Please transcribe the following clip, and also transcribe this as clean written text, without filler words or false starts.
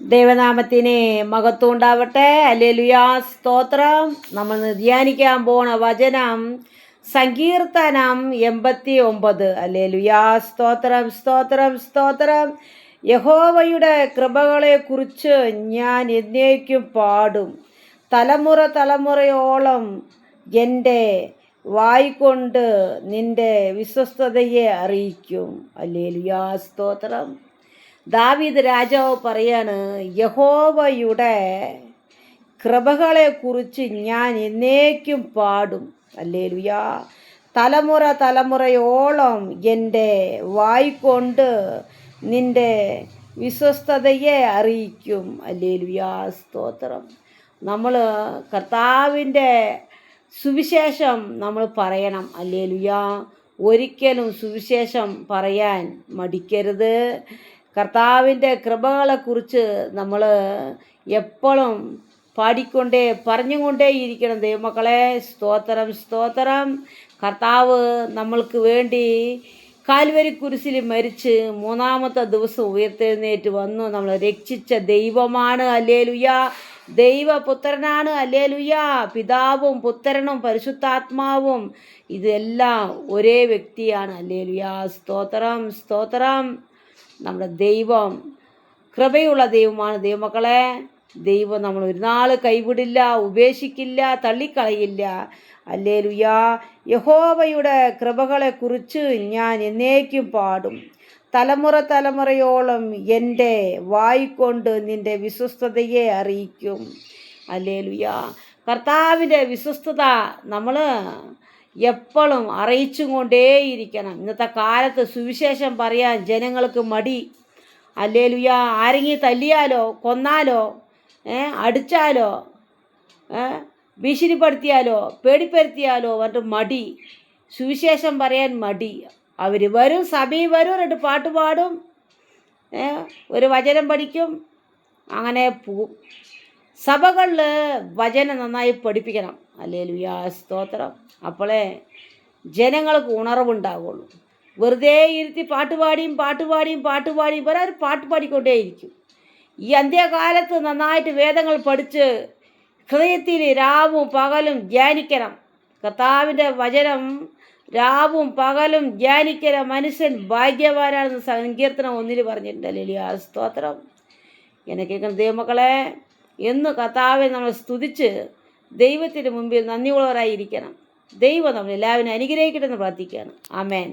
ദൈവനാമത്തിന് മഹത്വം ഉണ്ടാവട്ടെ. ഹല്ലേലൂയ, സ്തോത്രം. നമ്മൾ ധ്യാനിക്കാൻ പോണ വചനം സങ്കീർത്തനം 89. ഹല്ലേലൂയ, സ്തോത്രം, സ്തോത്രം, സ്തോത്രം. യഹോവയുടെ കൃപകളെക്കുറിച്ച് ഞാൻ എന്നേക്കും പാടും, തലമുറ തലമുറയോളം എൻ്റെ വായ്കൊണ്ട് നിൻ്റെ വിശ്വസ്തതയെ അറിയിക്കും. ഹല്ലേലൂയ, സ്തോത്രം. ദാവീദ് രാജാവ് പറയാണ്, യഹോവയുടെ കൃപകളെക്കുറിച്ച് ഞാൻ എന്നേക്കും പാടും. ഹല്ലേലൂയ, തലമുറ തലമുറയോളം എൻ്റെ വായ്കൊണ്ട് നിൻ്റെ വിശ്വസ്തതയെ അറിയിക്കും. ഹല്ലേലൂയ, സ്തോത്രം. നമ്മൾ കർത്താവിൻ്റെ സുവിശേഷം നമ്മൾ പറയണം. ഹല്ലേലൂയ, ഒരിക്കലും സുവിശേഷം പറയാൻ മടിക്കരുത്. കർത്താവിൻ്റെ കൃപകളെക്കുറിച്ച് നമ്മൾ എപ്പോഴും പറഞ്ഞുകൊണ്ടേയിരിക്കണം. ദൈവമക്കളെ, സ്തോത്രം, സ്തോത്രം. കർത്താവ് നമ്മൾക്ക് വേണ്ടി കാൽവരി കുരിശിൽ മരിച്ച് മൂന്നാമത്തെ ദിവസം ഉയർത്തെഴുന്നേറ്റ് വന്നു നമ്മളെ രക്ഷിച്ച ദൈവമാണ്. ഹല്ലേലൂയ, ദൈവപുത്രനാണ്. ഹല്ലേലൂയ, പിതാവും പുത്രനും പരിശുദ്ധാത്മാവും ഇതെല്ലാം ഒരേ വ്യക്തിയാണ്. ഹല്ലേലൂയ, സ്തോത്രം, സ്തോത്രം. നമ്മുടെ ദൈവം കൃപയുള്ള ദൈവമാണ്. ദൈവമക്കളെ, ദൈവം നമ്മൾ ഒരു നാൾ കൈവിടില്ല, ഉപേക്ഷിക്കില്ല, തള്ളിക്കളയില്ല. ഹല്ലേലൂയ, യഹോവയുടെ കൃപകളെക്കുറിച്ച് ഞാൻ എന്നേക്കും പാടും, തലമുറ തലമുറയോളം എൻ്റെ വായ്കൊണ്ട് നിൻ്റെ വിശ്വസ്തതയെ അറിയിക്കും. ഹല്ലേലൂയ, കർത്താവിൻ്റെ വിശ്വസ്തത നമ്മൾ എപ്പോഴും അറിയിച്ചും കൊണ്ടേയിരിക്കണം. ഇന്നത്തെ കാലത്ത് സുവിശേഷം പറയാൻ ജനങ്ങൾക്ക് മടി. ഹല്ലേലൂയ, ആരെങ്കിലും തല്ലിയാലോ കൊന്നാലോ അടിച്ചാലോ ഭീഷണിപ്പെടുത്തിയാലോ പേടിപ്പെടുത്തിയാലോ അവരുടെ മടി. സുവിശേഷം പറയാൻ മടി. അവർ വരും, സഭയിൽ വരും, രണ്ട് പാട്ട് പാടും, ഒരു വചനം പഠിക്കും, അങ്ങനെ പോവും. സഭകളിൽ വചനം നന്നായി പഠിപ്പിക്കണം. ഹല്ലേലൂയ, സ്തോത്രം. അപ്പോളേ ജനങ്ങൾക്ക് ഉണർവുണ്ടാവുള്ളൂ. വെറുതെ ഇരുത്തി പാട്ടുപാടിയും ഒരാൾ പാട്ട് പാടിക്കൊണ്ടേയിരിക്കും. ഈ അന്ത്യകാലത്ത് നന്നായിട്ട് വേദങ്ങൾ പഠിച്ച് ഹൃദയത്തിൽ രാവും പകലും ധ്യാനിക്കണം. കർത്താവിൻ്റെ വചനം രാവും പകലും ധ്യാനിക്കുന്ന മനുഷ്യൻ ഭാഗ്യവാനാണെന്ന് സങ്കീർത്തനം 1 പറഞ്ഞിട്ടുണ്ട്. ഹല്ലേലൂയ, സ്തോത്രം. എന്നെ കേൾക്കുന്ന ദൈവമക്കളെ, എന്ന് കർത്താവെ നമ്മൾ സ്തുതിച്ച് ദൈവത്തിന് മുമ്പിൽ നന്ദിയുള്ളവരായിരിക്കണം. ദൈവം നമ്മളെല്ലാവരും അനുഗ്രഹിക്കട്ടെ എന്ന് പ്രാർത്ഥിക്കുകയാണ്. ആമേൻ.